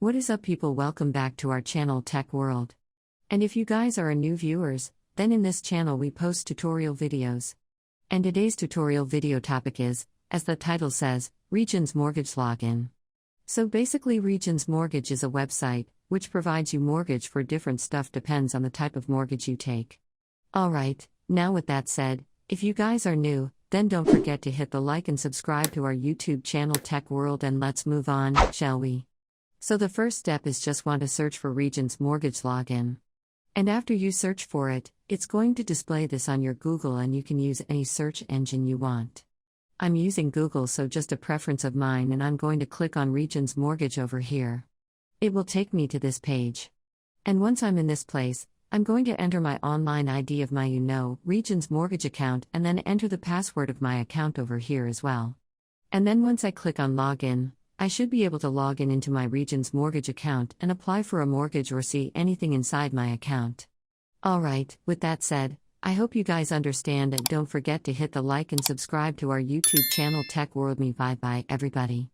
What is up, people? Welcome back to our channel Tech World. And if you guys are a new viewers, then in this channel we post tutorial videos. And today's tutorial video topic is, as the title says, Regions Mortgage Login. So basically Regions Mortgage is a website, which provides you mortgage for different stuff, depends on the type of mortgage you take. Alright, now with that said, if you guys are new, then don't forget to hit the like and subscribe to our YouTube channel Tech World, and let's move on, shall we? So the first step is just want to search for Regions Mortgage Login. And after you search for it, it's going to display this on your Google, and you can use any search engine you want. I'm using Google, so just a preference of mine, and I'm going to click on Regions Mortgage over here. It will take me to this page. And once I'm in this place, I'm going to enter my online ID of my Regions Mortgage account, and then enter the password of my account over here as well. And then once I click on Login, I should be able to log in into my Regions Mortgage account and apply for a mortgage or see anything inside my account. Alright, with that said, I hope you guys understand, and don't forget to hit the like and subscribe to our YouTube channel Tech World. Bye bye everybody.